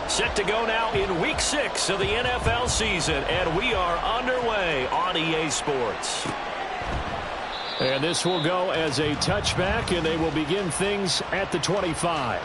Set to go now in Week 6 of the NFL season, and we are underway on EA Sports. And this will go as a touchback, and they will begin things at the 25.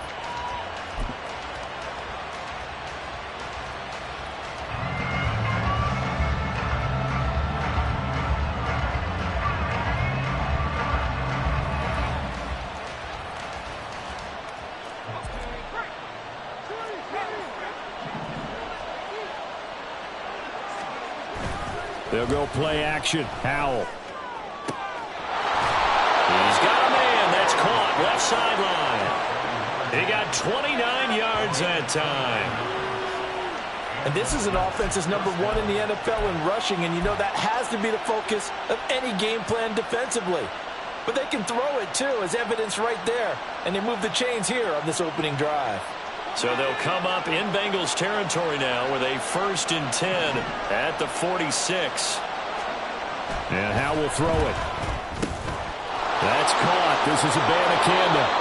They'll go play action. Howell. He's got a man. That's caught. Left sideline. He got 29 yards that time. And this is an offense that's number 1 in the NFL in rushing, and you know that has to be the focus of any game plan defensively. But they can throw it, too, as evidence right there. And they move the chains here on this opening drive. So they'll come up in Bengals territory now with a 1st and 10 at the 46. And Howell will throw it. That's caught. This is Abanikanda.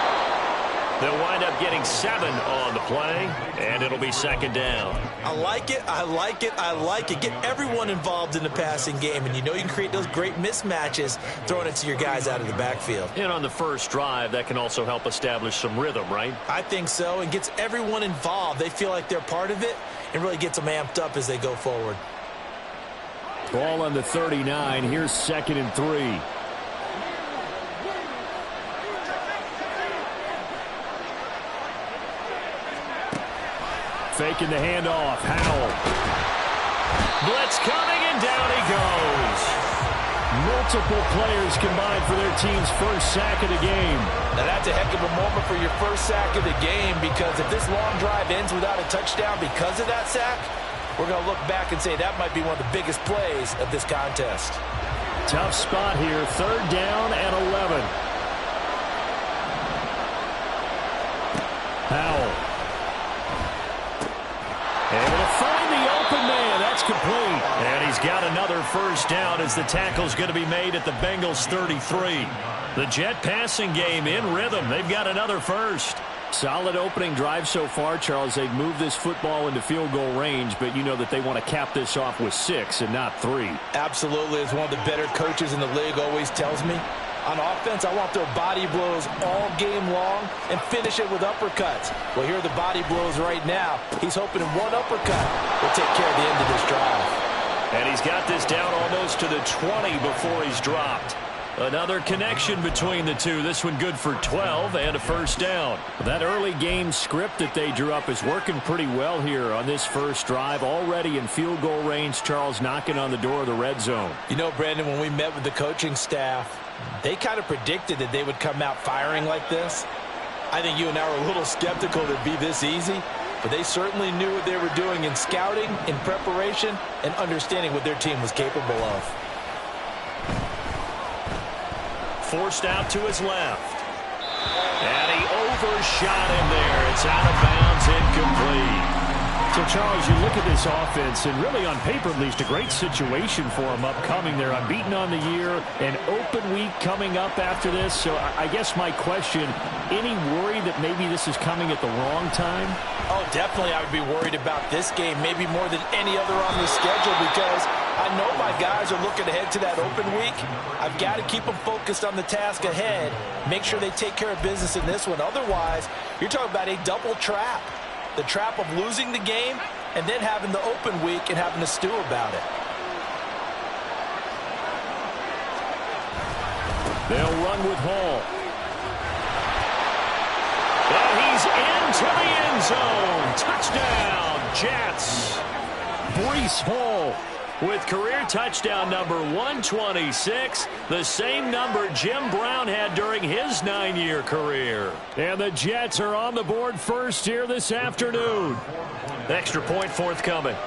They'll wind up getting 7 on the play, and it'll be 2nd down. I like it, I like it, I like it. Get everyone involved in the passing game, and you know you can create those great mismatches throwing it to your guys out of the backfield. And on the first drive, that can also help establish some rhythm, right? I think so, and gets everyone involved. They feel like they're part of it, and really gets them amped up as they go forward. Ball on the 39. Here's 2nd and 3. Faking the handoff. Howell. Blitz coming, and down he goes. Multiple players combined for their team's first sack of the game. Now that's a heck of a moment for your first sack of the game, because if this long drive ends without a touchdown because of that sack, we're going to look back and say that might be one of the biggest plays of this contest. Tough spot here. 3rd down and 11. Howell. Able to find the open man. That's complete. And he's got another 1st down as the tackle's going to be made at the Bengals 33. The Jet passing game in rhythm. They've got another 1st. Solid opening drive so far, Charles. They've moved this football into field goal range, but you know that they want to cap this off with 6 and not 3. Absolutely. As one of the better coaches in the league always tells me, on offense, I want their body blows all game long and finish it with uppercuts. Well, here are the body blows right now. He's hoping one uppercut will take care of the end of this drive. And he's got this down almost to the 20 before he's dropped. Another connection between the two. This one good for 12 and a 1st down. That early game script that they drew up is working pretty well here on this first drive. Already in field goal range, Charles knocking on the door of the red zone. You know, Brandon, when we met with the coaching staff, they kind of predicted that they would come out firing like this. I think you and I were a little skeptical that it'd be this easy, but they certainly knew what they were doing in scouting, in preparation, and understanding what their team was capable of. Forced out to his left. And he overshot him there. It's out of bounds, incomplete. So, Charles, you look at this offense, and really on paper, at least, a great situation for them upcoming. They're unbeaten on the year, an open week coming up after this. So I guess my question, any worry that maybe this is coming at the wrong time? Oh, definitely I would be worried about this game, maybe more than any other on the schedule, because I know my guys are looking ahead to that open week. I've got to keep them focused on the task ahead, make sure they take care of business in this one. Otherwise, you're talking about a double trap. The trap of losing the game and then having the open week and having to stew about it. They'll run with Hall. And he's into the end zone. Touchdown, Jets. Breece Hall with career touchdown number 126, the same number Jim Brown had during his 9-year career. And the Jets are on the board first here this afternoon. Extra point forthcoming.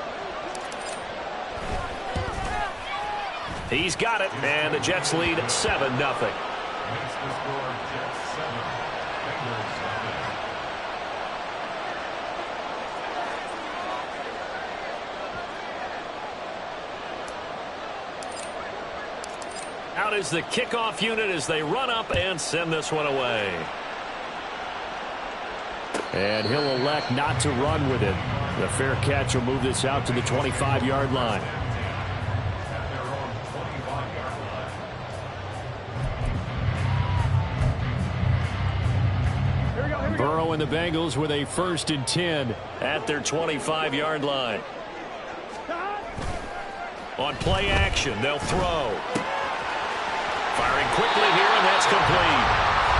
He's got it, and the Jets lead 7-0. Out is the kickoff unit as they run up and send this one away. And he'll elect not to run with it. The fair catch will move this out to the 25-yard line. Burrow and the Bengals with a 1st and 10 at their 25-yard line. On play action, they'll throw. Firing quickly here, and that's complete.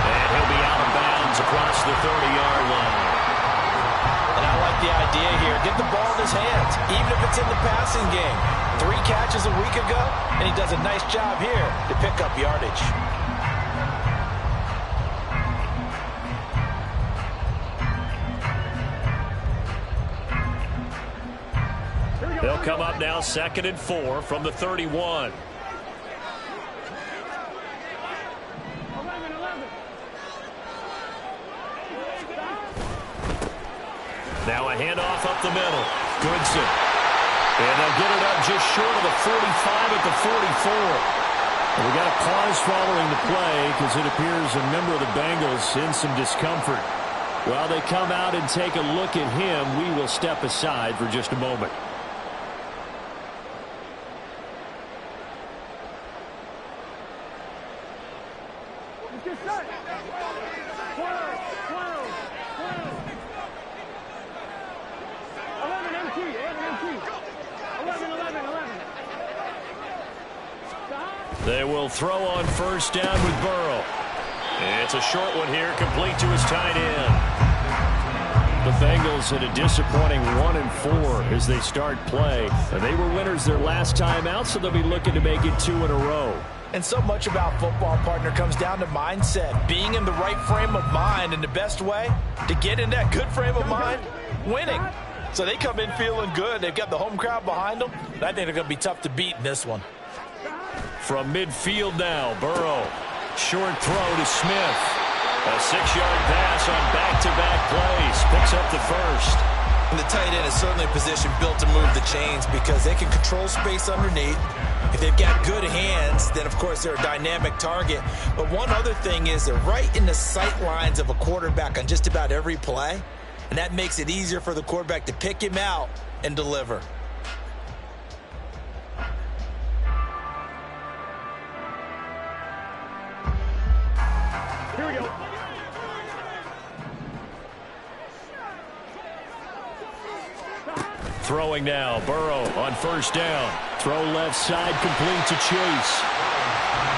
And he'll be out of bounds across the 30-yard line. And I like the idea here. Get the ball in his hands, even if it's in the passing game. 3 catches a week ago, and he does a nice job here to pick up yardage. They'll come up now 2nd and 4 from the 31. Now a handoff up the middle. Goodson. And they'll get it up just short of the 45 at the 44. We got a pause following the play because it appears a member of the Bengals in some discomfort. While they come out and take a look at him, we will step aside for just a moment. They will throw on 1st down with Burrow. It's a short one here, complete to his tight end. The Bengals at a disappointing 1 and 4 as they start play. And they were winners their last time out, so they'll be looking to make it 2 in a row. And so much about football, partner, comes down to mindset. Being in the right frame of mind, and the best way to get in that good frame of mind, winning. So they come in feeling good. They've got the home crowd behind them. And I think they're going to be tough to beat in this one. From midfield now, Burrow. Short throw to Smith. A 6-yard pass on back-to-back plays. Picks up the 1st. And the tight end is certainly a position built to move the chains because they can control space underneath. If they've got good hands, then, of course, they're a dynamic target. But one other thing is they're right in the sight lines of a quarterback on just about every play. And that makes it easier for the quarterback to pick him out and deliver. Here we go. Throwing now, Burrow on 1st down. Throw left side, complete to Chase.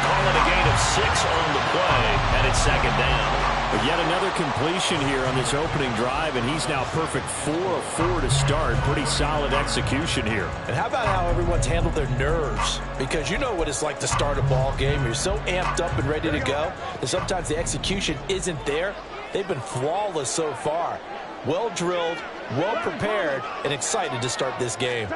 Call it a gain of 6 on the play, and it's 2nd down. But yet another completion here on this opening drive, and he's now perfect 4 of 4 to start. Pretty solid execution here. And how about how everyone's handled their nerves? Because you know what it's like to start a ball game. You're so amped up and ready to go that sometimes the execution isn't there. They've been flawless so far. Well drilled, well prepared, and excited to start this game.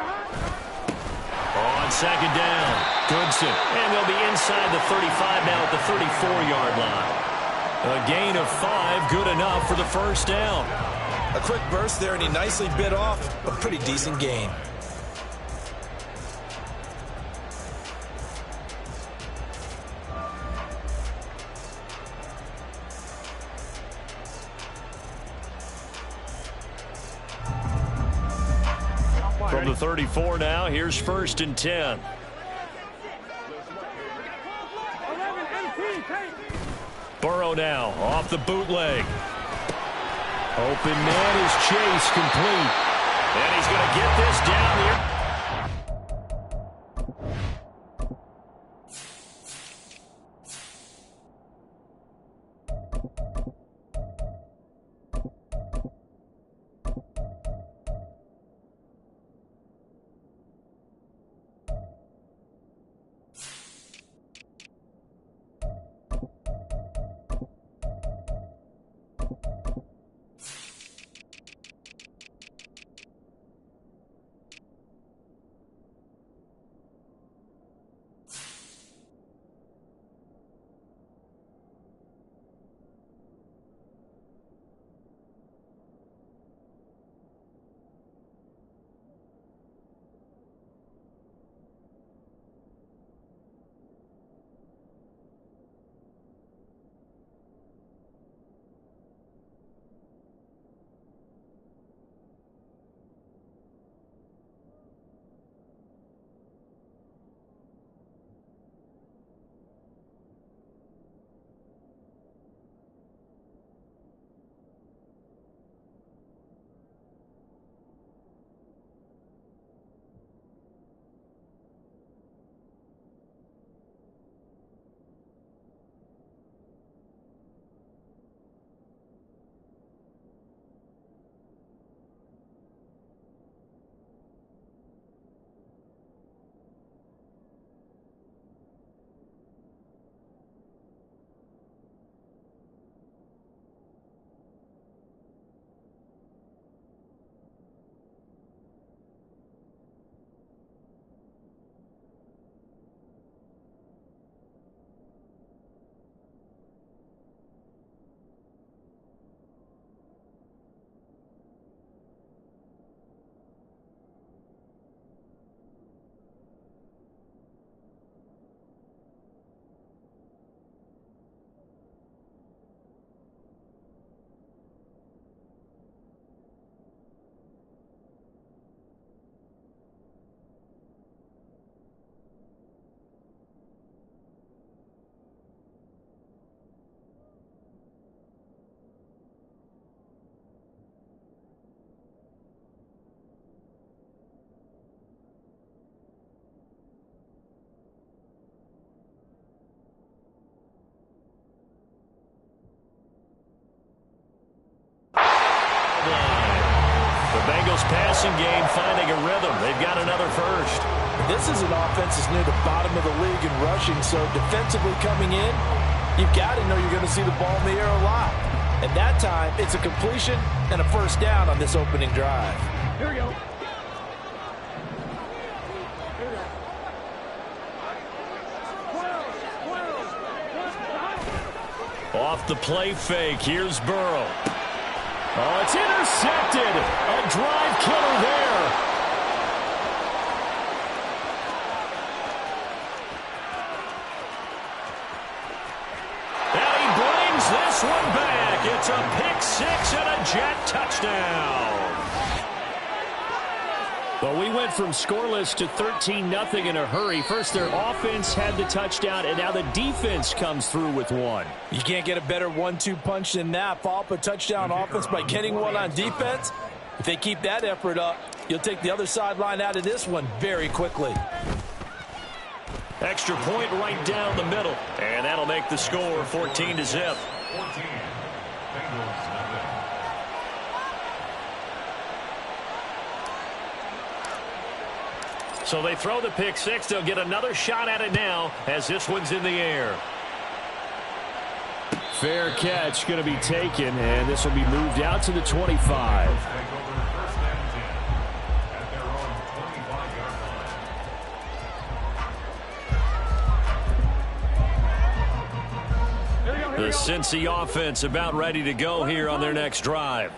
On 2nd down, Goodson. And they'll be inside the 35 now at the 34-yard line. A gain of 5, good enough for the 1st down. A quick burst there, and he nicely bit off a pretty decent gain. From the 34 now, here's 1st and 10. Burrow now off the bootleg. Open man is Chase, complete. And he's going to get this down here. sideline. The Bengals passing game finding a rhythm. They've got another first. This is an offense that's near the bottom of the league in rushing, so defensively coming in, you've got to know you're going to see the ball in the air a lot. At that time, it's a completion and a first down on this opening drive. Here we go. Off the play fake, here's Burrow. Oh, it's intercepted. A drive killer there. And he brings this one back. It's a pick six and a Jet touchdown. Well, we went from scoreless to 13-0 in a hurry. First, their offense had the touchdown, and now the defense comes through with one. You can't get a better 1-2 punch than that. Follow up a touchdown offense by getting one on defense. If they keep that effort up, you'll take the other sideline out of this one very quickly. Extra point right down the middle, and that'll make the score 14-0. So they throw the pick six. They'll get another shot at it now as this one's in the air. Fair catch going to be taken, and this will be moved out to the 25. The Cincy offense about ready to go here on their next drive.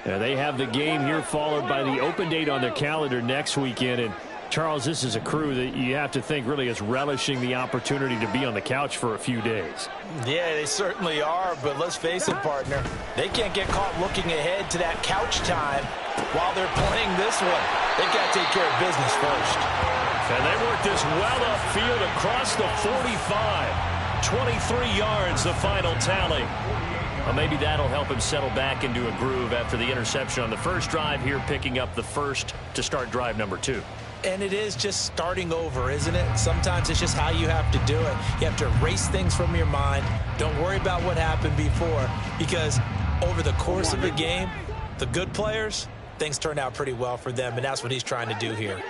They have the game here followed by the open date on their calendar next weekend. And Charles, this is a crew that you have to think really is relishing the opportunity to be on the couch for a few days. Yeah, they certainly are, but let's face it, partner. They can't get caught looking ahead to that couch time while they're playing this one. They've got to take care of business first. And they work this well upfield across the 45. 23 yards, the final tally. Well, maybe that'll help him settle back into a groove after the interception on the first drive here, picking up the first to start drive number 2. And it is just starting over, isn't it? Sometimes it's just how you have to do it. You have to erase things from your mind. Don't worry about what happened before, because over the course of a game, the good players, things turn out pretty well for them, and that's what he's trying to do here.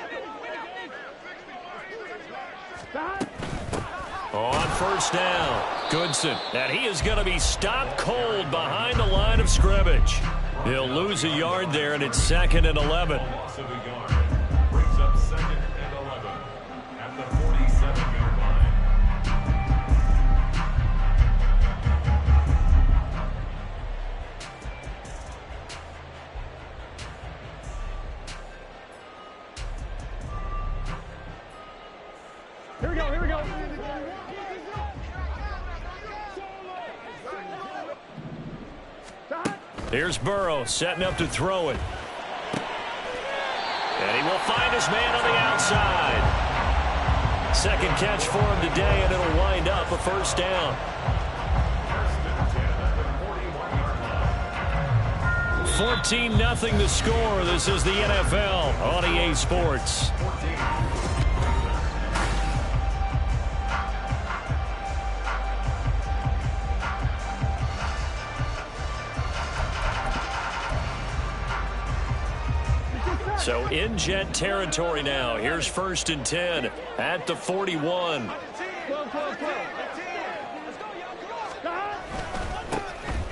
On first down, Goodson, and he is going to be stopped cold behind the line of scrimmage. He'll lose a yard there, and it's 2nd and 11. Here we go, here we go. Here's Burrow setting up to throw it. And he will find his man on the outside. Second catch for him today, and it'll wind up a first down. 14-0 the score. This is the NFL on EA Sports. So in Jet territory now. Here's 1st and 10 at the 41.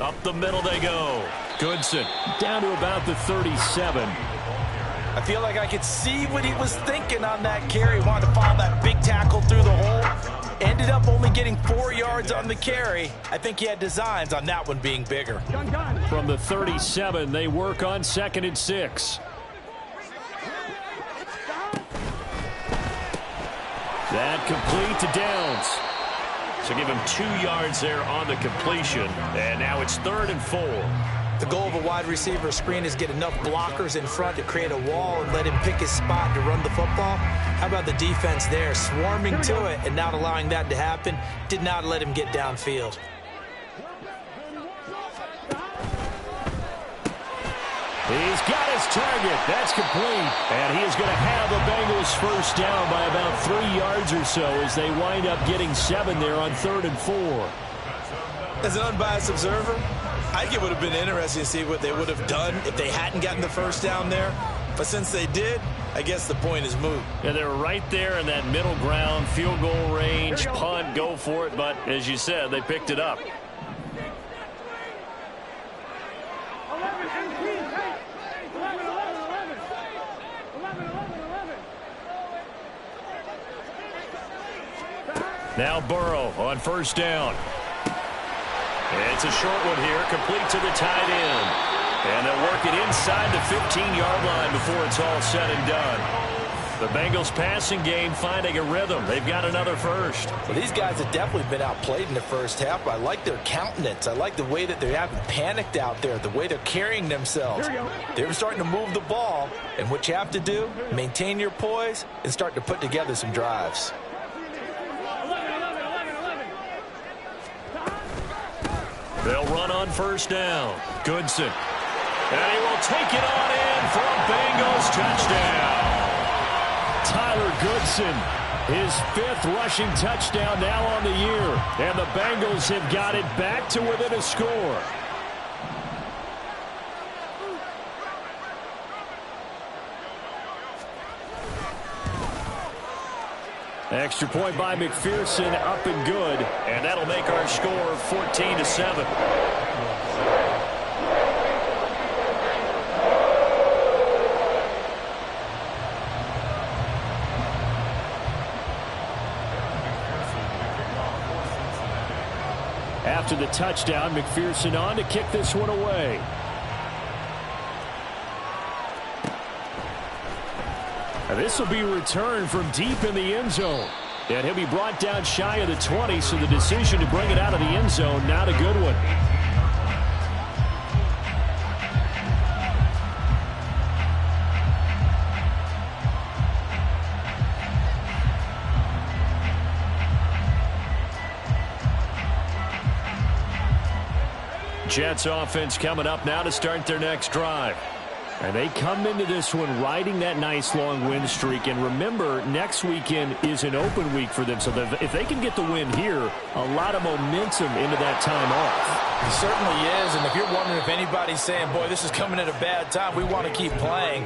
Up the middle they go. Goodson down to about the 37. I feel like I could see what he was thinking on that carry. Wanted to follow that big tackle through the hole. Ended up only getting 4 yards on the carry. I think he had designs on that one being bigger. From the 37, they work on 2nd and 6. That complete to Downs. So give him 2 yards there on the completion. And now it's 3rd and 4. The goal of a wide receiver screen is get enough blockers in front to create a wall and let him pick his spot to run the football. How about the defense there, swarming to it and not allowing that to happen? Did not let him get downfield. He's got his target. That's complete. And he is going to have the Bengals first down by about 3 yards or so as they wind up getting 7 there on 3rd and 4. As an unbiased observer, I think it would have been interesting to see what they would have done if they hadn't gotten the first down there. But since they did, I guess the point is moot. Yeah, they were right there in that middle ground, field goal range, punt, go for it. But as you said, they picked it up. Now Burrow on first down. It's a short one here, complete to the tight end. And they'll work it inside the 15-yard line before it's all said and done. The Bengals passing game finding a rhythm. They've got another first. Well, these guys have definitely been outplayed in the first half. I like their countenance. I like the way that they haven't panicked out there, the way they're carrying themselves. They're starting to move the ball. And what you have to do, maintain your poise and start to put together some drives. They'll run on first down. Goodson. And he will take it on in for a Bengals touchdown. Tyler Goodson, his 5th rushing touchdown now on the year. And the Bengals have got it back to within a score. Extra point by McPherson, up and good. And that'll make our score 14-7. After the touchdown, McPherson on to kick this one away. And this will be returned from deep in the end zone. And he'll be brought down shy of the 20, so the decision to bring it out of the end zone, not a good one. Jets offense coming up now to start their next drive. And they come into this one riding that nice long win streak. And remember, next weekend is an open week for them. So if they can get the win here, a lot of momentum into that time off. It certainly is. And if you're wondering if anybody's saying, boy, this is coming at a bad time, we want to keep playing,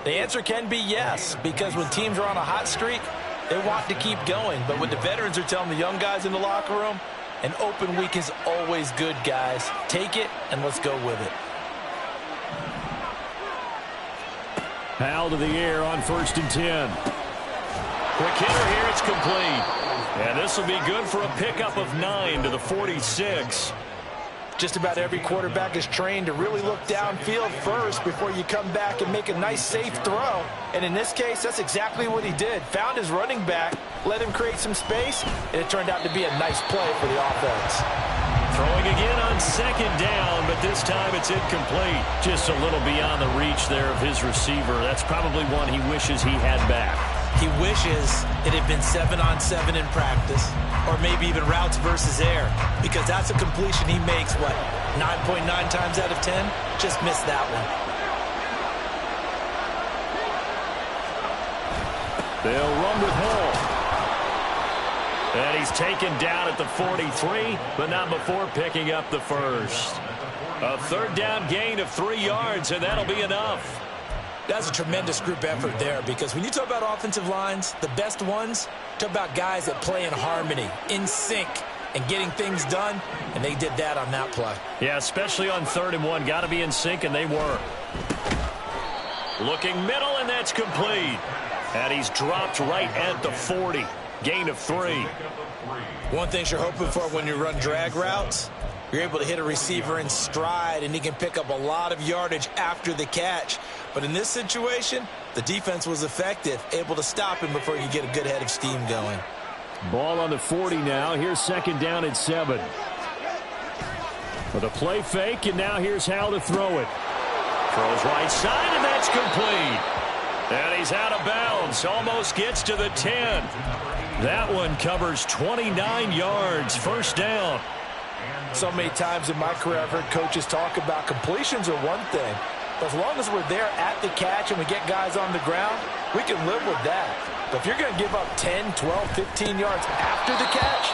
the answer can be yes. Because when teams are on a hot streak, they want to keep going. But what the veterans are telling the young guys in the locker room, an open week is always good, guys. Take it and let's go with it. Powell to the air on 1st and 10. Quick hitter here, it's complete. And this will be good for a pickup of 9 to the 46. Just about every quarterback is trained to really look downfield first before you come back and make a nice, safe throw. And in this case, that's exactly what he did. Found his running back, let him create some space, and it turned out to be a nice play for the offense. Throwing again on 2nd down, but this time it's incomplete. Just a little beyond the reach there of his receiver. That's probably one he wishes he had back. He wishes it had been 7-on-7 in practice, or maybe even routes versus air, because that's a completion he makes, what, 9.9 times out of 10? Just missed that one. They'll run with Hall. And he's taken down at the 43, but not before picking up the first. A 3rd down gain of 3 yards, and that'll be enough. That's a tremendous group effort there, because when you talk about offensive lines, the best ones, talk about guys that play in harmony, in sync, and getting things done, and they did that on that play. Yeah, especially on 3rd and 1. Got to be in sync, and they were. Looking middle, and that's complete. And he's dropped right at the 40. Gain of 3. One thing you're hoping for when you run drag routes, you're able to hit a receiver in stride, and he can pick up a lot of yardage after the catch. But in this situation, the defense was effective, able to stop him before you get a good head of steam going. Ball on the 40 now. Here's 2nd down at 7. With a play fake, and now here's how to throw it. Throws right side, and that's complete. And he's out of bounds. Almost gets to the 10. That one covers 29 yards. 1st down. So many times in my career I've heard coaches talk about completions are one thing. But as long as we're there at the catch and we get guys on the ground, we can live with that. But if you're going to give up 10, 12, 15 yards after the catch,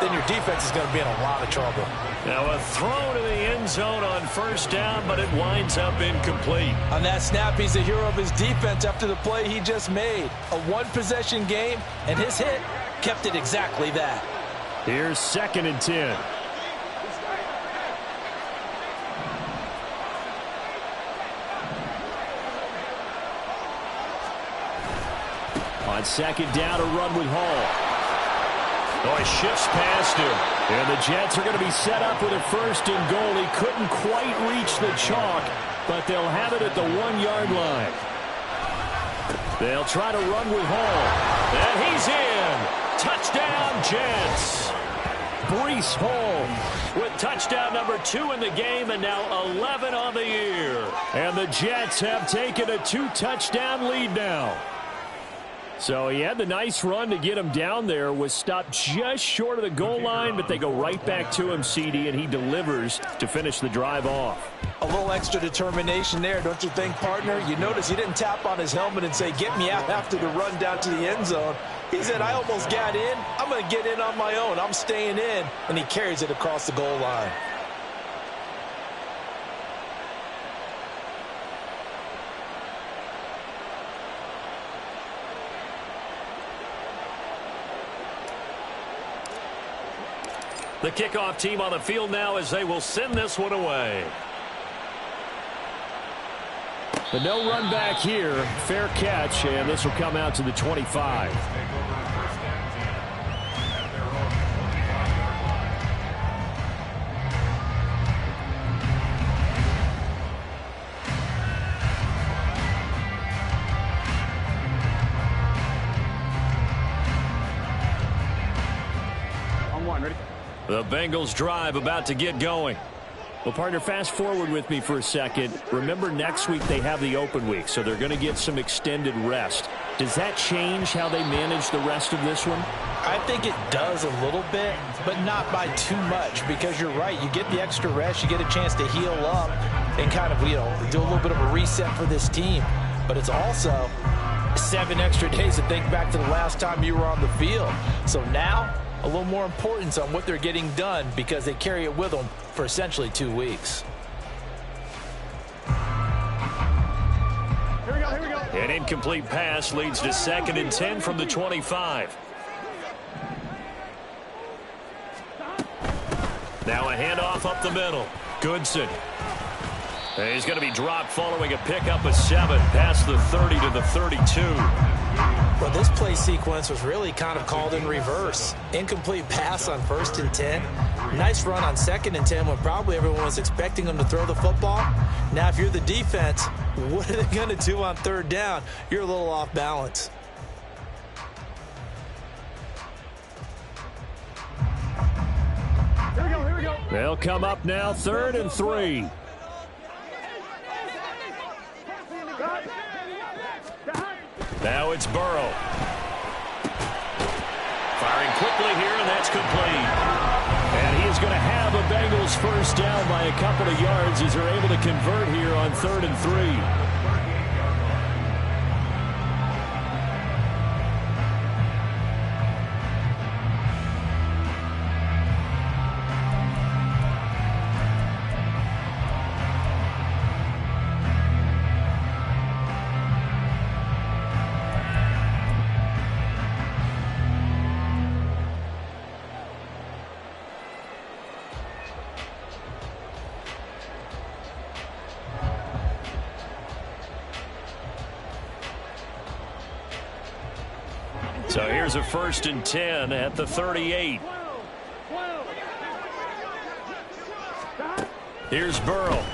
then your defense is going to be in a lot of trouble. Now a throw to the end zone on first down, but it winds up incomplete. On that snap, he's the hero of his defense after the play he just made. A one-possession game, and his hit kept it exactly that. Here's 2nd and 10. On 2nd down, a run with Hall. Oh, he shifts past him. And the Jets are going to be set up with a 1st and goal. He couldn't quite reach the chalk, but they'll have it at the 1-yard line. They'll try to run with Hall. And he's in. Touchdown, Jets. Breece Hall with touchdown number 2 in the game, and now 11 on the year. And the Jets have taken a 2-touchdown lead now. So he had the nice run to get him down there, was stopped just short of the goal line, but they go right back to him, CD, and he delivers to finish the drive off. A little extra determination there, don't you think, partner? You notice he didn't tap on his helmet and say, get me out after the run down to the end zone. He said, I almost got in. I'm going to get in on my own. I'm staying in. And he carries it across the goal line. The kickoff team on the field now as they will send this one away. The no run back here. Fair catch, and this will come out to the 25. On 1, ready? The Bengals drive about to get going. Well, partner, fast forward with me for a second. Remember, next week they have the open week, so they're going to get some extended rest. Does that change how they manage the rest of this one? I think it does a little bit, but not by too much, because you're right. You get the extra rest. You get a chance to heal up and kind of, do a little bit of a reset for this team. But it's also 7 extra days to think back to the last time you were on the field. So now, a little more importance on what they're getting done because they carry it with them for essentially 2 weeks. Here we go, here we go. An incomplete pass leads to 2nd and 10 from the 25. Now a handoff up the middle. Goodson. And he's going to be dropped following a pickup of 7 past the 30 to the 32. Well, this play sequence was really kind of called in reverse. Incomplete pass on 1st and 10. Nice run on 2nd and 10 when probably everyone was expecting them to throw the football. Now, if you're the defense, what are they going to do on 3rd down? You're a little off balance. Here we go, here we go. They'll come up now 3rd and 3. Now it's Burrow. Firing quickly here, and that's complete. And he is going to have a Bengals 1st down by a couple of yards as they're able to convert here on 3rd and 3. So here's a 1st and 10 at the 38. Here's Burrow.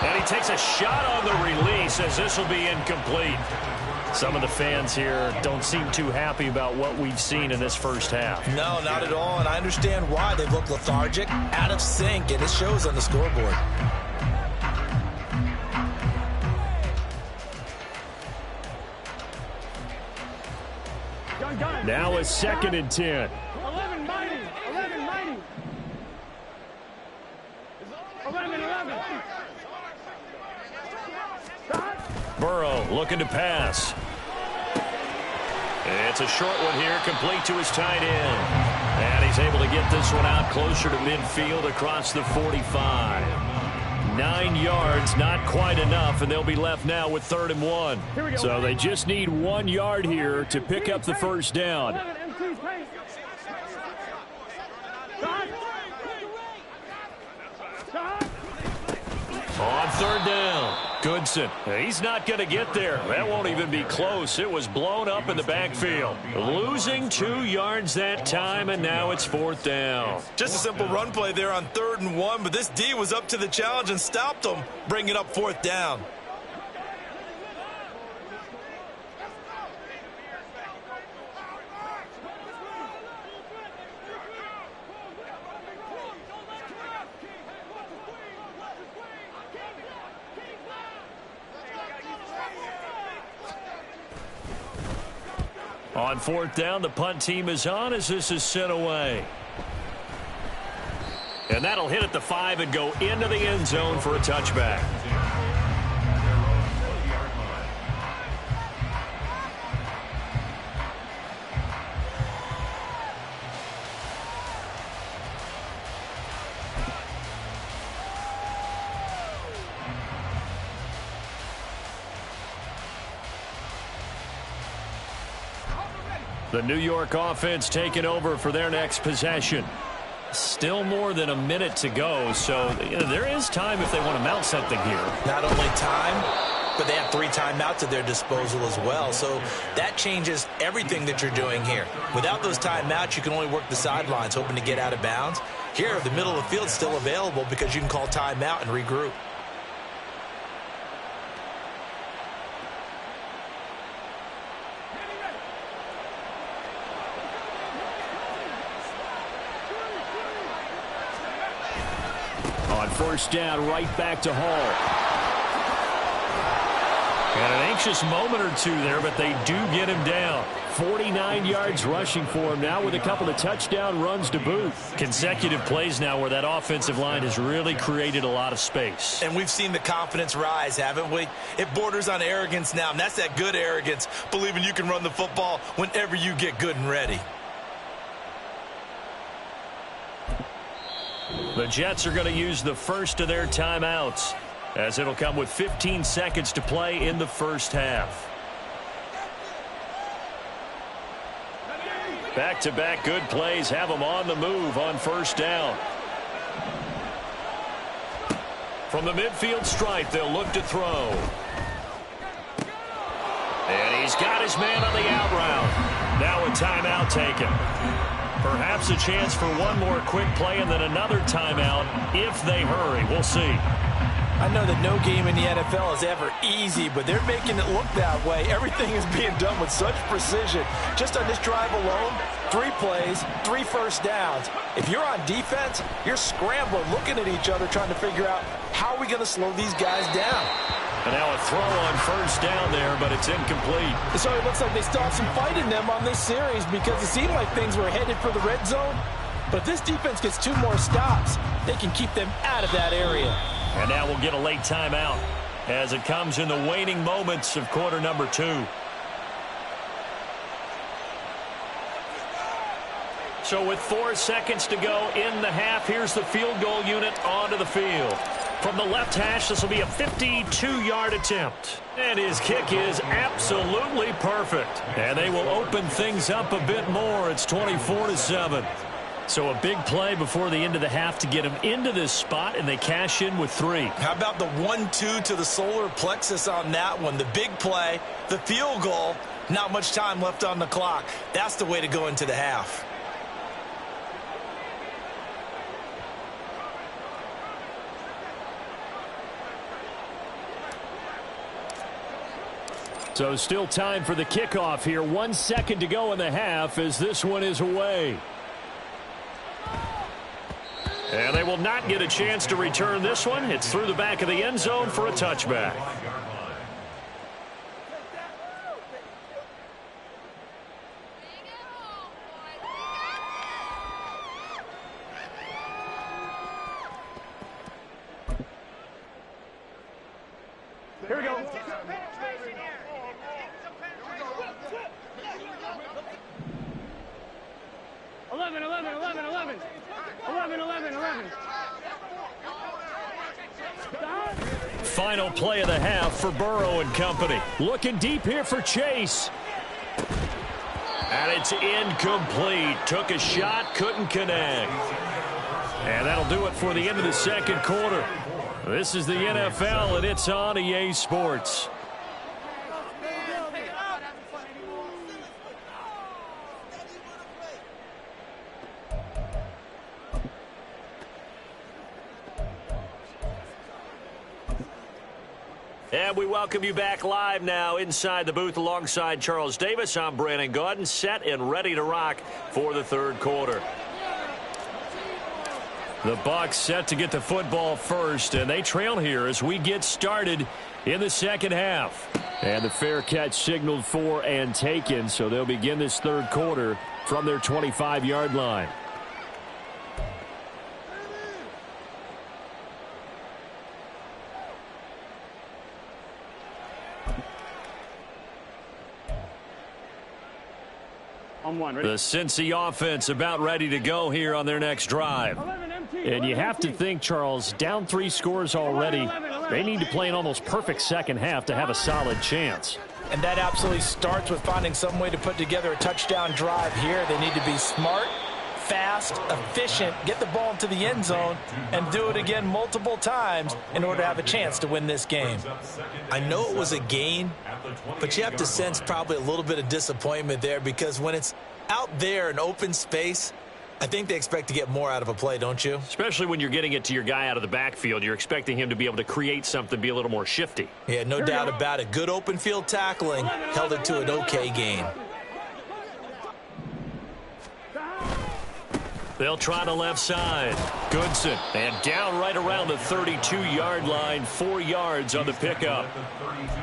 And he takes a shot on the release as this will be incomplete. Some of the fans here don't seem too happy about what we've seen in this first half. No, not at all, and I understand why. They've looked lethargic, out of sync, and it shows on the scoreboard. Now a 2nd and 10. 11 mighty. 11 mighty. 11. Burrow looking to pass. It's a short one here, complete to his tight end. And he's able to get this one out closer to midfield across the 45. 9 yards, not quite enough, and they'll be left now with 3rd and 1. So they just need 1 yard here to pick up the first down. On 3rd down, Goodson. He's not going to get there. That won't even be close. It was blown up in the backfield. Losing 2 yards that time, and now it's 4th down. Just a simple run play there on 3rd and 1, but this D was up to the challenge and stopped them, bringing up 4th down. On 4th down, the punt team is on as this is sent away. And that'll hit at the 5 and go into the end zone for a touchback. The New York offense taking over for their next possession. Still more than a minute to go, so there is time if they want to mount something here. Not only time, but they have 3 timeouts at their disposal as well, so that changes everything that you're doing here. Without those timeouts, you can only work the sidelines, hoping to get out of bounds. Here, the middle of the field is still available because you can call timeout and regroup. On 1st down, right back to Hall. And an anxious moment or two there, but they do get him down. 49 yards rushing for him now with a couple of touchdown runs to boot. Consecutive plays now where that offensive line has really created a lot of space. And we've seen the confidence rise, haven't we? It borders on arrogance now, and that's that good arrogance, believing you can run the football whenever you get good and ready. The Jets are going to use the first of their timeouts, as it'll come with 15 seconds to play in the first half. Back-to-back good plays have them on the move on 1st down. From the midfield stripe, they'll look to throw. And he's got his man on the out route. Now a timeout taken. Perhaps a chance for one more quick play and then another timeout if they hurry. We'll see. I know that no game in the NFL is ever easy, but they're making it look that way. Everything is being done with such precision. Just on this drive alone, 3 plays, 3 first downs. If you're on defense, you're scrambling, looking at each other, trying to figure out how are we going to slow these guys down. And now a throw on 1st down there, but it's incomplete. So it looks like they still have some fight in them on this series because it seemed like things were headed for the red zone. But if this defense gets 2 more stops, they can keep them out of that area. And now we'll get a late timeout as it comes in the waning moments of quarter number 2. So with 4 seconds to go in the half, here's the field goal unit onto the field. From the left hash, this will be a 52-yard attempt. And his kick is absolutely perfect. And they will open things up a bit more. It's 24-7. So a big play before the end of the half to get him into this spot, and they cash in with 3. How about the 1-2 to the solar plexus on that one? The big play, the field goal, not much time left on the clock. That's the way to go into the half. So still time for the kickoff here. 1 second to go in the half as this one is away. And they will not get a chance to return this one. It's through the back of the end zone for a touchback. Here we go. 11, 11, 11, 11. 11, 11, 11. Final play of the half for Burrow and company. Looking deep here for Chase. And it's incomplete. Took a shot, couldn't connect. And that'll do it for the end of the second quarter. This is the NFL, and it's on EA Sports. And we welcome you back live now inside the booth alongside Charles Davis. I'm Brandon Gaudin, set and ready to rock for the third quarter. The Bucs set to get the football first, and they trail here as we get started in the second half. And the fair catch signaled for and taken, so they'll begin this third quarter from their 25-yard line. The Cincy offense about ready to go here on their next drive. And you have to think, Charles, down 3 scores already. They need to play an almost perfect second half to have a solid chance. And that absolutely starts with finding some way to put together a touchdown drive here. They need to be smart, fast, efficient, get the ball into the end zone, and do it again multiple times in order to have a chance to win this game. I know it was a gain, but you have to sense probably a little bit of disappointment there, because when it's out there in open space, I think they expect to get more out of a play, don't you? Especially when you're getting it to your guy out of the backfield. You're expecting him to be able to create something, be a little more shifty. Yeah, no doubt about it. Good open field tackling held it to an okay gain. They'll try the left side. Goodson, and down right around the 32-yard line, 4 yards on the pickup.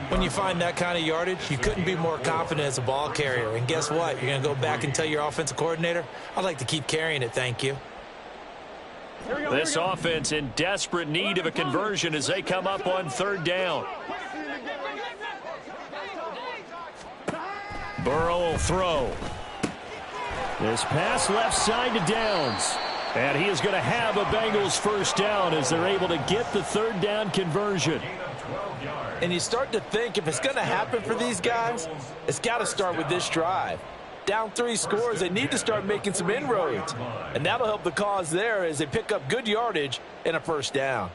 When you find that kind of yardage, you couldn't be more confident as a ball carrier. And guess what? You're going to go back and tell your offensive coordinator, I'd like to keep carrying it, thank you. This offense in desperate need of a conversion as they come up on third down. Burrow will throw. This pass left side to Downs. And he is going to have a Bengals first down as they're able to get the third down conversion. And you start to think if it's going to happen for these guys, it's got to start with this drive. Down 3 scores, they need to start making some inroads. And that'll help the cause there as they pick up good yardage and a first down.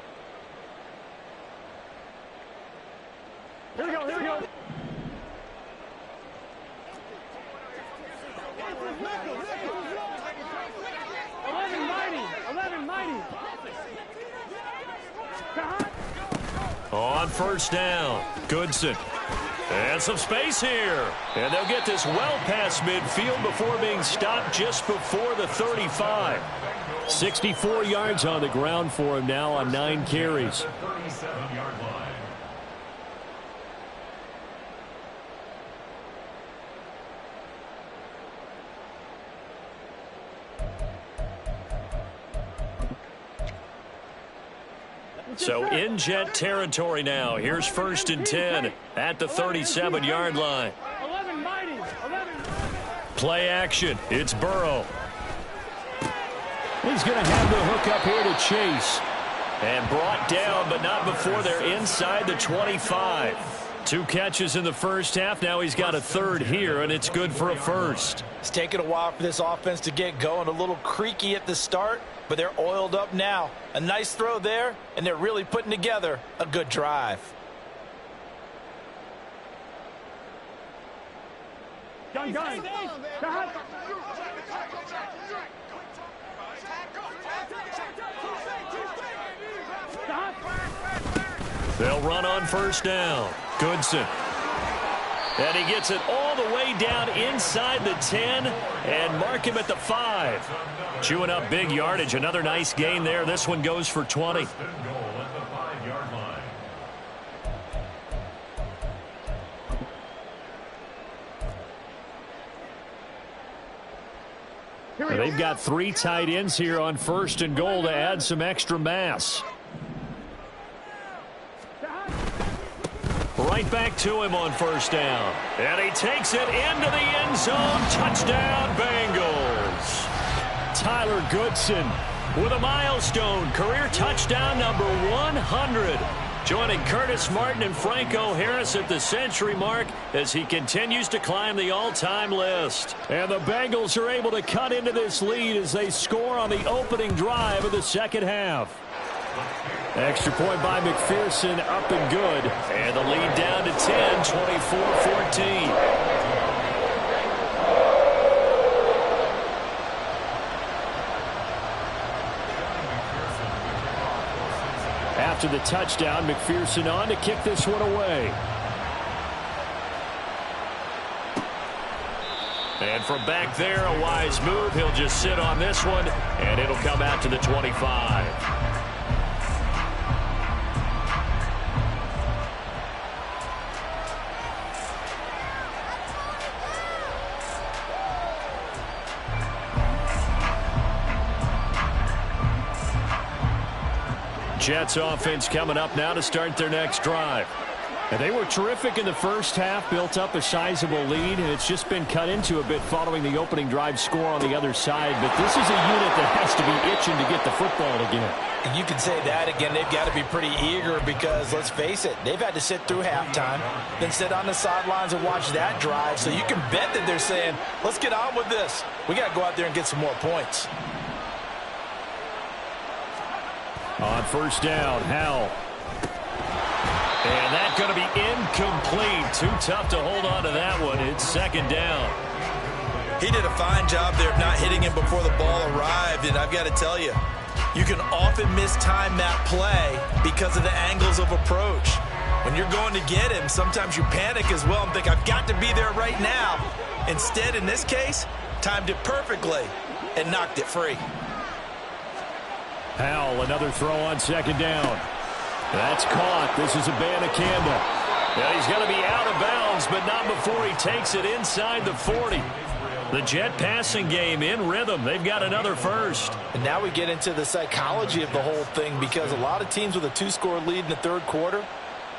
Here we go, here we go. On first down, Goodson. And some space here. And they'll get this well past midfield before being stopped just before the 35. 64 yards on the ground for him now on 9 carries. So in jet territory now. Here's 1st and 10 at the 37-yard line. 11 mighty. 11. Play action. It's Burrow. He's going to have the hook up here to Chase. And brought down, but not before they're inside the 25. 2 catches in the first half. Now he's got a third here, and it's good for a first. It's taken a while for this offense to get going. A little creaky at the start, but they're oiled up now. A nice throw there, and they're really putting together a good drive. Gun. They'll run on first down. Goodson. And he gets it all the way down inside the 10 and mark him at the 5. Chewing up big yardage. Another nice gain there. This one goes for 20. They've got 3 tight ends here on 1st and goal to add some extra mass. Right back to him on first down. And he takes it into the end zone. Touchdown, Bengals. Tyler Goodson with a milestone career touchdown number 100. Joining Curtis Martin and Franco Harris at the century mark as he continues to climb the all-time list. And the Bengals are able to cut into this lead as they score on the opening drive of the second half. Extra point by McPherson, up and good. And the lead down to 10, 24-14. After the touchdown, McPherson on to kick this one away. And from back there, a wise move. He'll just sit on this one, and it'll come out to the 25. Jets offense coming up now to start their next drive. And they were terrific in the first half, built up a sizable lead, and it's just been cut into a bit following the opening drive score on the other side. But this is a unit that has to be itching to get the football again. And you can say that again. They've got to be pretty eager because, let's face it, they've had to sit through halftime, then sit on the sidelines and watch that drive. So you can bet that they're saying, let's get on with this. We got to go out there and get some more points. On first down, Howell. And that's going to be incomplete. Too tough to hold on to that one. It's second down. He did a fine job there of not hitting him before the ball arrived. And I've got to tell you, you can often mistime that play because of the angles of approach. When you're going to get him, sometimes you panic as well and think, I've got to be there right now. Instead, in this case, timed it perfectly and knocked it free. Howell, another throw on second down. That's caught. This is a band of Campbell. Yeah, he's going to be out of bounds, but not before he takes it inside the 40. The Jet passing game in rhythm. They've got another first. And now we get into the psychology of the whole thing because a lot of teams with a two-score lead in the third quarter,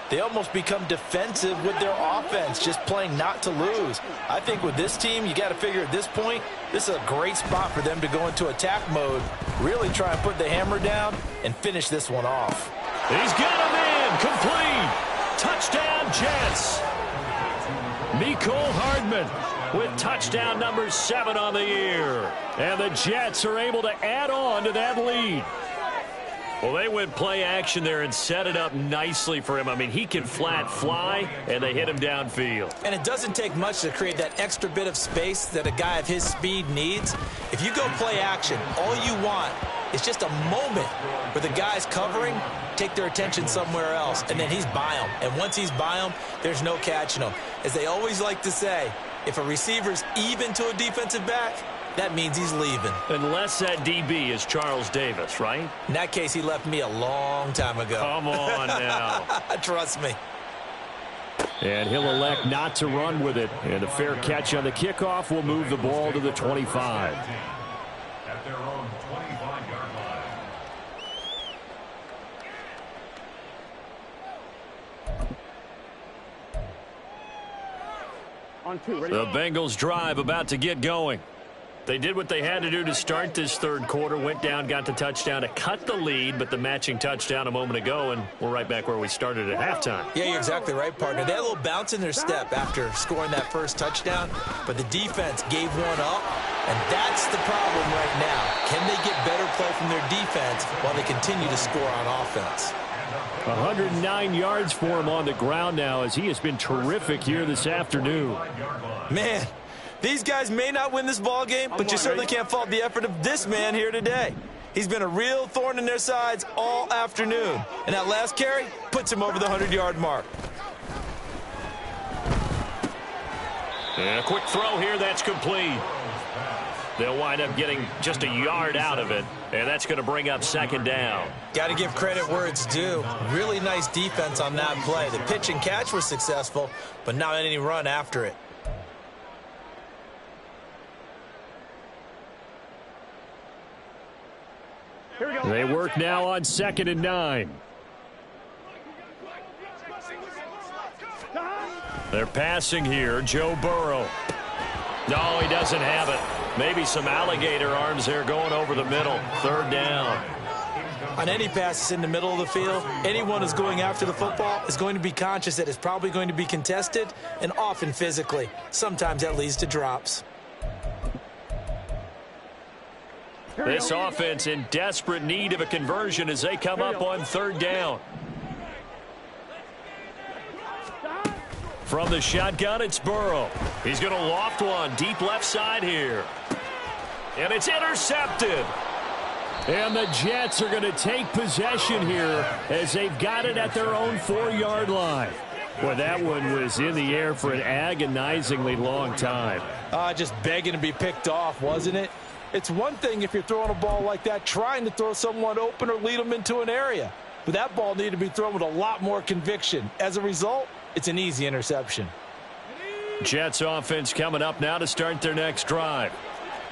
they almost become defensive with their offense, just playing not to lose. I think with this team, you got to figure at this point, this is a great spot for them to go into attack mode, really try and put the hammer down and finish this one off. He's got him in. Complete. Touchdown, Jets. Mecole Hardman with touchdown number 7 on the year. And the Jets are able to add on to that lead. Well, they went play action there and set it up nicely for him. I mean, he can flat fly, and they hit him downfield. And it doesn't take much to create that extra bit of space that a guy of his speed needs. If you go play action, all you want is just a moment where the guys covering take their attention somewhere else, and then he's by them. And once he's by them, there's no catching him. As they always like to say, if a receiver's even to a defensive back, that means he's leaving. Unless that DB is Charles Davis, right? In that case, he left me a long time ago. Come on now. Trust me. And he'll elect not to run with it. And a fair catch on the kickoff will move the ball to the 25. At their own 25-yard line. On 2, ready? The Bengals drive about to get going. They did what they had to do to start this third quarter, went down, got the touchdown to cut the lead, but the matching touchdown a moment ago, and we're right back where we started at halftime. Yeah, you're exactly right, partner. They had a little bounce in their step after scoring that first touchdown, but the defense gave one up, and that's the problem right now. Can they get better play from their defense while they continue to score on offense? 109 yards for him on the ground now as he has been terrific here this afternoon. Man, these guys may not win this ball game, but you certainly can't fault the effort of this man here today. He's been a real thorn in their sides all afternoon, and that last carry puts him over the 100-yard mark. And a quick throw here, that's complete. They'll wind up getting just a yard out of it, and that's going to bring up second down. Got to give credit where it's due. Really nice defense on that play. The pitch and catch was successful, but not any run after it. They work now on 2nd and 9. They're passing here, Joe Burrow. No, he doesn't have it. Maybe some alligator arms there going over the middle. Third down. On any passes in the middle of the field, anyone who's going after the football is going to be conscious that it's probably going to be contested, and often physically. Sometimes that leads to drops. This offense in desperate need of a conversion as they come up on third down. From the shotgun, it's Burrow. He's going to loft one deep left side here. And it's intercepted. And the Jets are going to take possession here as they've got it at their own 4-yard line. Well, that one was in the air for an agonizingly long time. Just begging to be picked off, wasn't it? It's one thing if you're throwing a ball like that, trying to throw someone open or lead them into an area. But that ball needed to be thrown with a lot more conviction. As a result, it's an easy interception. Jets offense coming up now to start their next drive.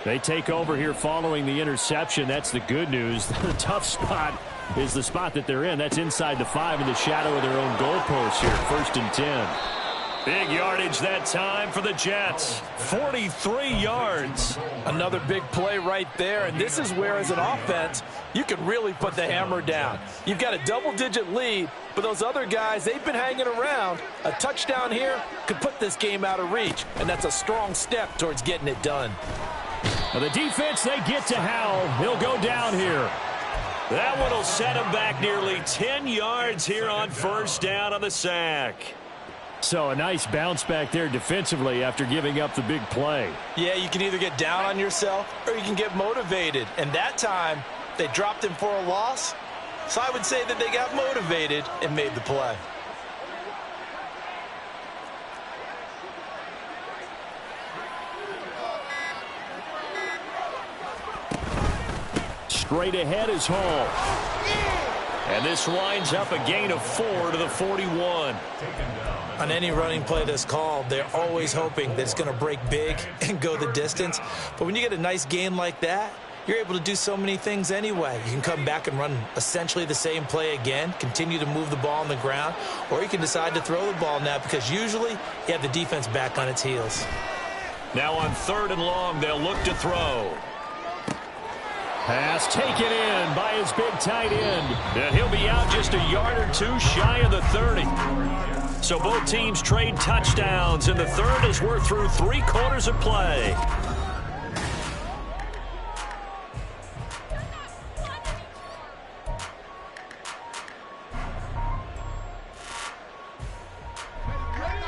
They take over here following the interception. That's the good news. The tough spot is the spot that they're in. That's inside the 5 in the shadow of their own goalpost here. 1st and 10. Big yardage that time for the Jets. 43 yards. Another big play right there, and this is where, as an offense, you can really put the hammer down. You've got a double-digit lead, but those other guys, they've been hanging around. A touchdown here could put this game out of reach, and that's a strong step towards getting it done. Now the defense, they get to Howell. He'll go down here. That one will set him back nearly 10 yards here on first down on the sack. So a nice bounce back there defensively after giving up the big play. Yeah, you can either get down on yourself or you can get motivated. And that time, they dropped him for a loss. So I would say that they got motivated and made the play. Straight ahead is Hall. And this winds up a gain of 4 to the 41. On any running play that's called, they're always hoping that it's going to break big and go the distance. But when you get a nice gain like that, you're able to do so many things anyway. You can come back and run essentially the same play again, continue to move the ball on the ground, or you can decide to throw the ball now because usually you have the defense back on its heels. Now on 3rd and long, they'll look to throw. Pass taken in by his big tight end. And he'll be out just a yard or two shy of the 30. So both teams trade touchdowns, and the third as we're through 3 quarters of play.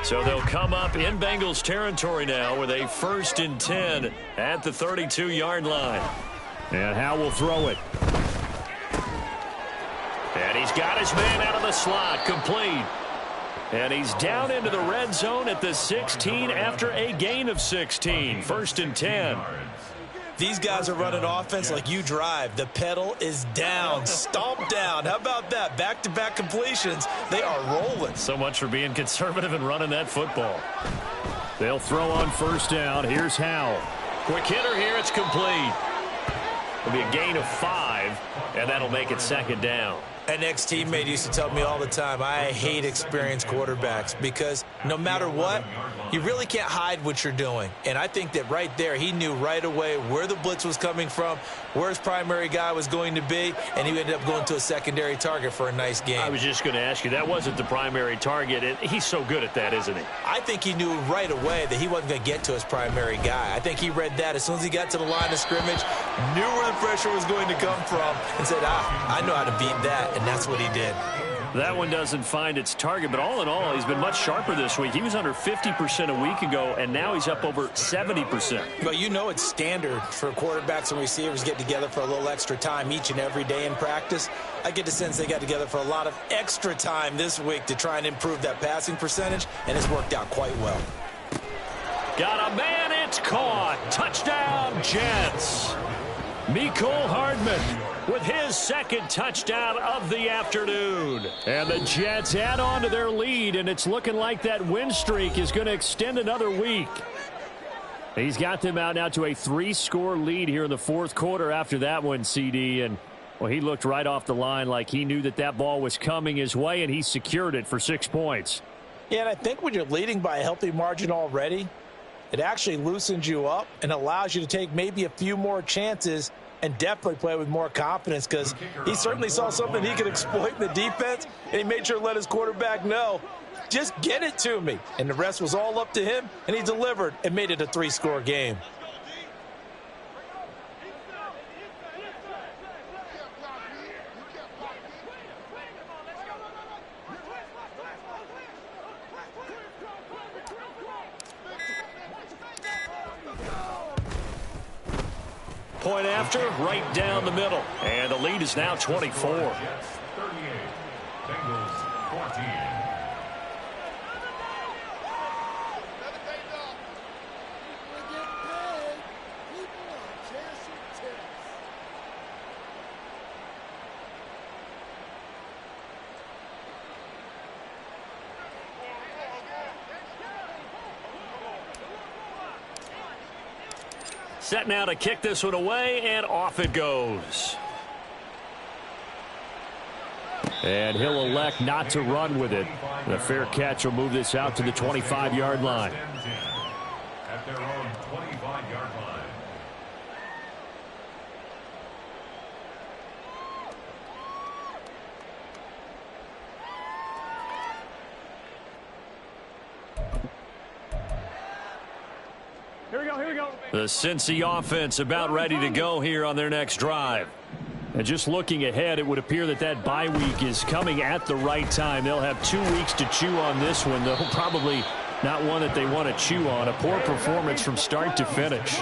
So they'll come up in Bengals territory now with a 1st and 10 at the 32-yard line. And Howe will throw it. And he's got his man out of the slot, complete. And he's down into the red zone at the 16 after a gain of 16. 1st and 10. These guys are running offense like you drive. The pedal is down, stomp down. How about that? Back-to-back completions. They are rolling. So much for being conservative and running that football. They'll throw on 1st down. Here's Howe. Quick hitter here. It's complete. It'll be a gain of 5, and that'll make it 2nd down. An ex-teammate used to tell me all the time, I hate experienced quarterbacks because no matter what, you really can't hide what you're doing. And I think that right there, he knew right away where the blitz was coming from, where his primary guy was going to be, and he ended up going to a secondary target for a nice game. I was just going to ask you, that wasn't the primary target. He's so good at that, isn't he? I think he knew right away that he wasn't going to get to his primary guy. I think he read that as soon as he got to the line of scrimmage, knew where the pressure was going to come from, and said, I know how to beat that. And that's what he did. That one doesn't find its target, but all in all, he's been much sharper this week. He was under 50% a week ago, and now he's up over 70%. But you know it's standard for quarterbacks and receivers get together for a little extra time each and every day in practice. I get the sense they got together for a lot of extra time this week to try and improve that passing percentage, and it's worked out quite well. Got a man, it's caught. Touchdown, Jets. Mecole Hardman with his 2nd touchdown of the afternoon. And the Jets add on to their lead, and it's looking like that win streak is going to extend another week. He's got them out now to a 3-score lead here in the 4th quarter after that one, CD. And, well, he looked right off the line like he knew that that ball was coming his way, and he secured it for 6 points. Yeah, and I think when you're leading by a healthy margin already, It actually loosens you up and allows you to take maybe a few more chances and definitely play with more confidence, because he certainly saw something he could exploit in the defense, and he made sure to let his quarterback know, just get it to me. And the rest was all up to him, and he delivered and made it a 3-score game. Point after, right down the middle. And the lead is now 24. Jets 38, Bengals 14. Set now to kick this one away, and off it goes. And he'll elect not to run with it. The fair catch will move this out to the 25-yard line. At their own 25-yard line. Here we go, here we go. The Cincy offense about ready to go here on their next drive. And just looking ahead, it would appear that that bye week is coming at the right time. They'll have 2 weeks to chew on this one, though probably not one that they want to chew on. A poor performance from start to finish.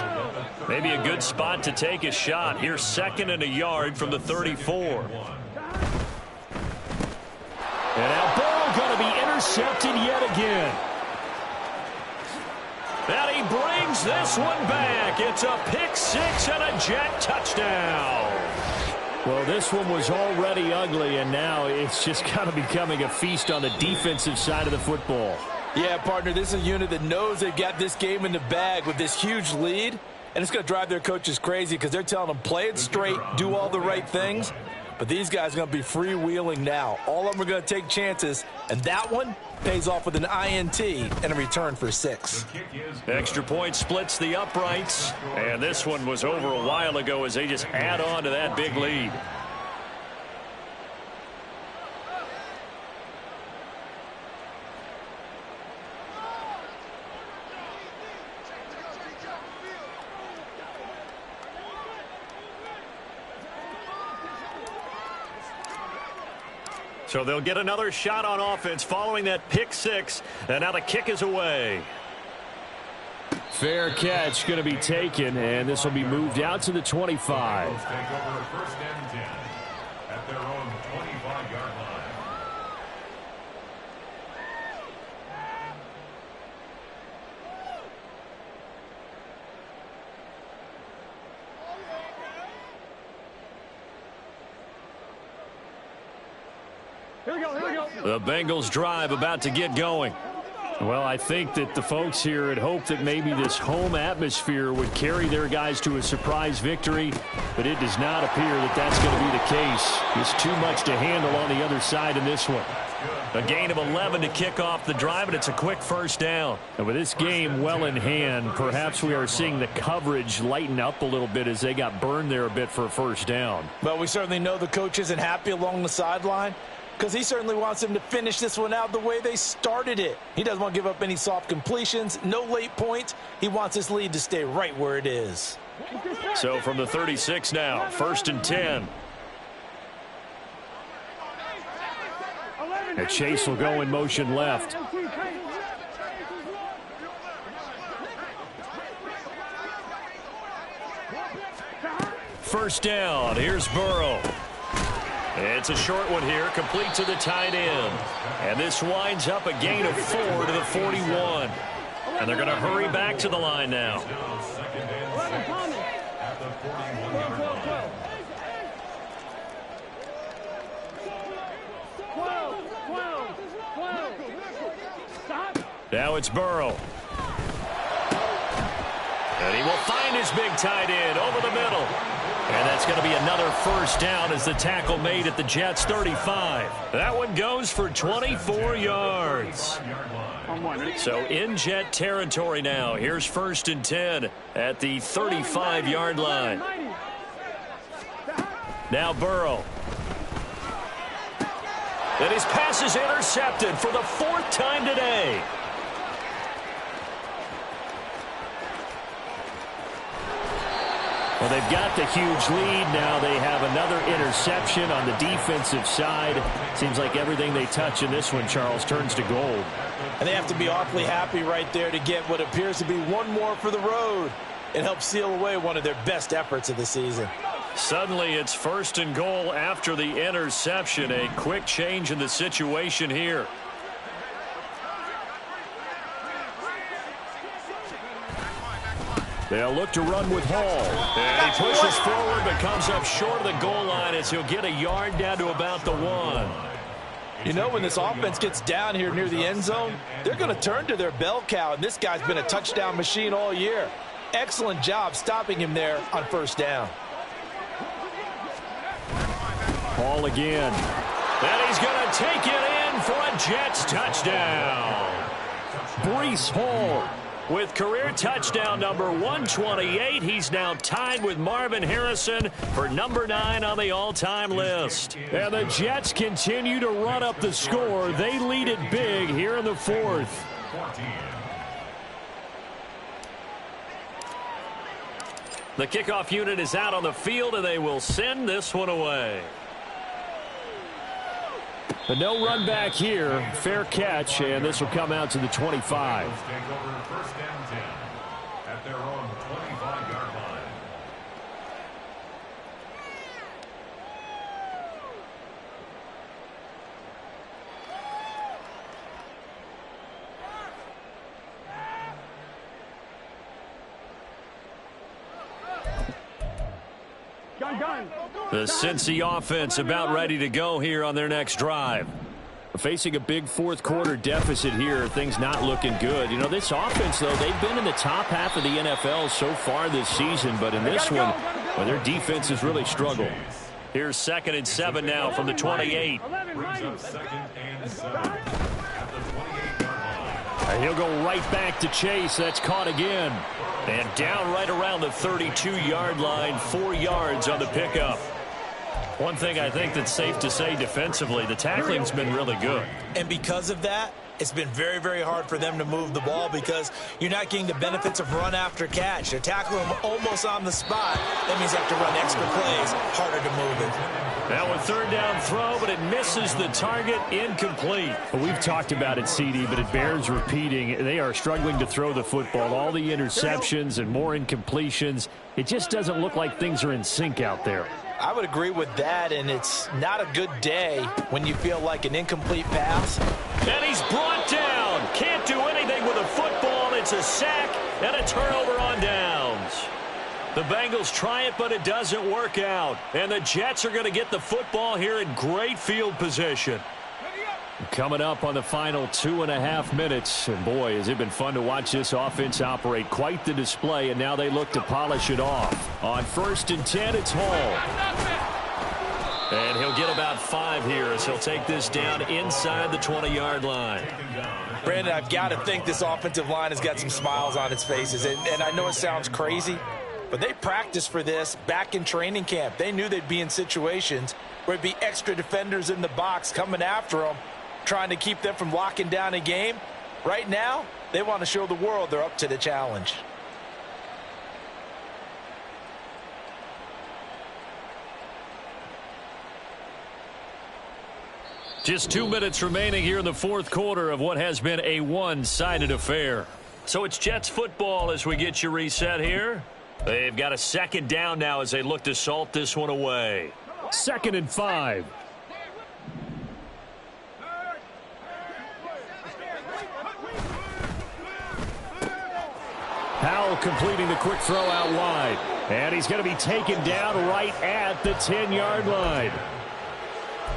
Maybe a good spot to take a shot. Here's 2nd and a yard from the 34. And now Burrow going to be intercepted yet again. And he brings this one back. It's a pick 6 and a Jet touchdown. Well, this one was already ugly, and now it's just kind of becoming a feast on the defensive side of the football. Yeah, partner, this is a unit that knows they've got this game in the bag with this huge lead, and it's going to drive their coaches crazy because they're telling them play it straight, do all the right things. But these guys are going to be freewheeling now. All of them are going to take chances, and that one pays off with an INT and a return for 6. Extra point splits the uprights, and this one was over a while ago as they just add on to that big lead. So they'll get another shot on offense following that pick 6, and now the kick is away. Fair catch going to be taken, and this will be moved out to the 25. Take over 1st and 10 at their own 25-yard line. Here we go, here we go. The Bengals drive about to get going. Well, I think that the folks here had hoped that maybe this home atmosphere would carry their guys to a surprise victory, but it does not appear that that's going to be the case. Just too much to handle on the other side in this one. A gain of 11 to kick off the drive, and it's a quick 1st down. And with this game well in hand, perhaps we are seeing the coverage lighten up a little bit as they got burned there a bit for a 1st down. Well, we certainly know the coach isn't happy along the sideline, because he certainly wants them to finish this one out the way they started it. He doesn't want to give up any soft completions, no late points. He wants this lead to stay right where it is. So from the 36 now, 1st and 10. And Chase will go in motion left. First down, here's Burrow. It's a short one here, complete to the tight end. And this winds up a gain of 4 to the 41. And they're going to hurry back to the line now. Now it's Burrow. And he will find his big tight end over the middle. And that's going to be another first down as the tackle made at the Jets' 35. That one goes for 24 yards. So in Jet territory now. Here's 1st and 10 at the 35-yard line. Now Burrow. And his pass is intercepted for the 4th time today. Well, they've got the huge lead. Now they have another interception on the defensive side. Seems like everything they touch in this one, Charles, turns to gold. And they have to be awfully happy right there to get what appears to be one more for the road. It helps seal away one of their best efforts of the season. Suddenly it's 1st and goal after the interception. A quick change in the situation here. They'll look to run with Hall. And he pushes forward but comes up short of the goal line as he'll get a yard down to about the 1. You know, when this offense gets down here near the end zone, they're going to turn to their bell cow, and this guy's been a touchdown machine all year. Excellent job stopping him there on 1st down. Hall again. And he's going to take it in for a Jets touchdown. Breece Hall with career touchdown number 128. He's now tied with Marvin Harrison for number 9 on the all-time list. And the Jets continue to run up the score. They lead it big here in the 4th. The kickoff unit is out on the field, and they will send this one away. But no run back here. Fair catch, and this will come out to the 25. Take over 1st and 10 at their own 25-yard line. Gun. The Cincy offense about ready to go here on their next drive. Facing a big 4th quarter deficit here, things not looking good. You know, this offense, though, they've been in the top half of the NFL so far this season, but in this one, well, their defense has really struggled. Here's 2nd and 7 now from the 28. Brings up 2nd and 7 at the 28-yard line. And he'll go right back to Chase. That's caught again. And down right around the 32-yard line, 4 yards on the pickup. One thing I think that's safe to say defensively, the tackling's been really good. And because of that, it's been very, very hard for them to move the ball because you're not getting the benefits of run after catch. They're tackling them almost on the spot. That means they have to run extra plays, harder to move it. Now a 3rd down throw, but it misses the target, incomplete. Well, we've talked about it, CD, but it bears repeating. They are struggling to throw the football. All the interceptions and more incompletions. It just doesn't look like things are in sync out there. I would agree with that, and it's not a good day when you feel like an incomplete pass. And he's brought down. Can't do anything with a football. It's a sack and a turnover on downs. The Bengals try it, but it doesn't work out. And the Jets are going to get the football here in great field position. Coming up on the final 2.5 minutes. And boy, has it been fun to watch this offense operate. Quite the display, and now they look to polish it off. On 1st and 10, it's Hall. And he'll get about 5 here as he'll take this down inside the 20-yard line. Brandon, I've got to think this offensive line has got some smiles on its faces. And I know it sounds crazy, but they practiced for this back in training camp. They knew they'd be in situations where it'd be extra defenders in the box coming after them, trying to keep them from locking down a game. Right now, they want to show the world they're up to the challenge. Just 2 minutes remaining here in the 4th quarter of what has been a one-sided affair. So it's Jets football as we get you reset here. They've got a 2nd down now as they look to salt this one away. 2nd and 5. Powell completing the quick throw out wide. And he's going to be taken down right at the 10-yard line.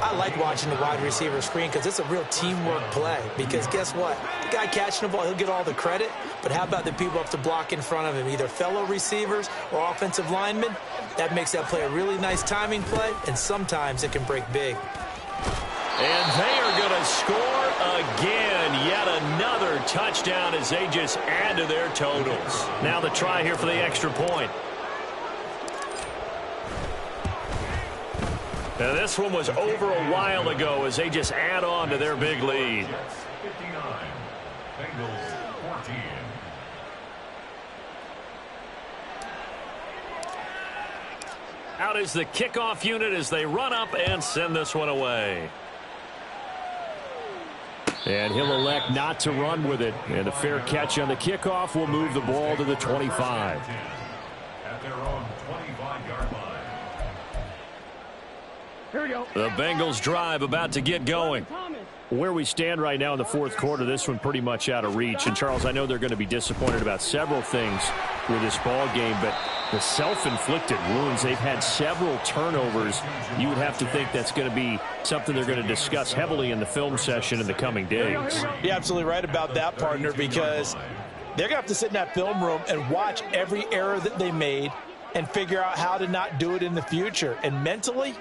I like watching the wide receiver screen because it's a real teamwork play. Because guess what? The guy catching the ball, he'll get all the credit. But how about the people up to block in front of him, either fellow receivers or offensive linemen? That makes that play a really nice timing play, and sometimes it can break big. And they are going to score again. Yet another touchdown as they just add to their totals. Now the try here for the extra point. Now this one was over a while ago as they just add on to their big lead. 59. Bengals 14. Out is the kickoff unit as they run up and send this one away. And he'll elect not to run with it. And a fair catch on the kickoff will move the ball to the 25. At their own 25-yard line. Here we go. The Bengals drive about to get going. Where we stand right now in the fourth quarter, this one pretty much out of reach. And, Charles, I know they're going to be disappointed about several things with this ball game, but the self-inflicted wounds, they've had several turnovers. You would have to think that's going to be something they're going to discuss heavily in the film session in the coming days. You're absolutely right about that, partner, because they're going to have to sit in that film room and watch every error that they made and figure out how to not do it in the future. And mentally,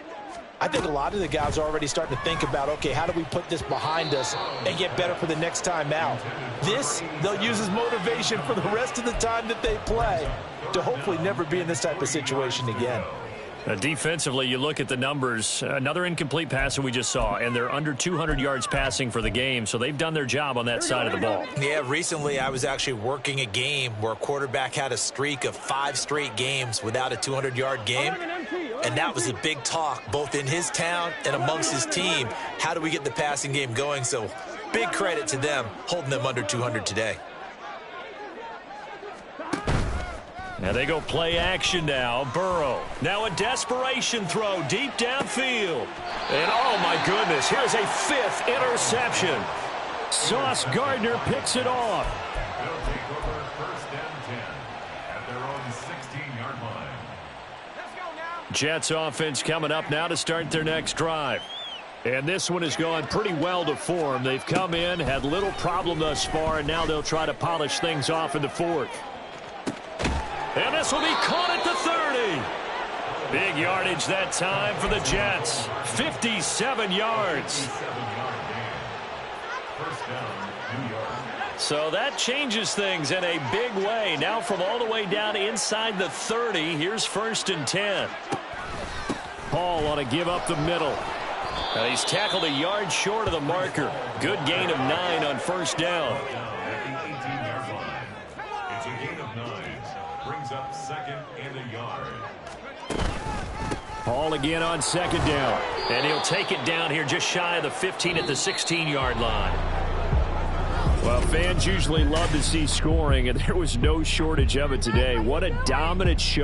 I think a lot of the guys are already starting to think about, okay, how do we put this behind us and get better for the next time out? This, they'll use as motivation for the rest of the time that they play to hopefully never be in this type of situation again. Defensively, you look at the numbers. Another incomplete pass that we just saw, and they're under 200 yards passing for the game, so they've done their job on that side of the ball. Yeah, recently I was actually working a game where a quarterback had a streak of 5 straight games without a 200-yard game, and that was a big talk both in his town and amongst his team. How do we get the passing game going? So big credit to them holding them under 200 today. Now they go play action now. Burrow. Now a desperation throw deep downfield. And oh my goodness, here's a 5th interception. Sauce Gardner picks it off. They'll take over first and 10 at their own 16-yard line. Let's go now. Jets offense coming up now to start their next drive. And this one has gone pretty well to form. They've come in, had little problem thus far, and now they'll try to polish things off in the 4th. And this will be caught at the 30. Big yardage that time for the Jets. 57 yards. First down, New York. So that changes things in a big way. Now from all the way down inside the 30, here's 1st and 10. Paul on a give up the middle. Now he's tackled a yard short of the marker. Good gain of 9 on 1st down. At the 18-yard line. It's a gain of 9. Brings up 2nd and a yard. Paul again on 2nd down. And he'll take it down here just shy of the 15 at the 16-yard line. Well, fans usually love to see scoring, and there was no shortage of it today. What a dominant show.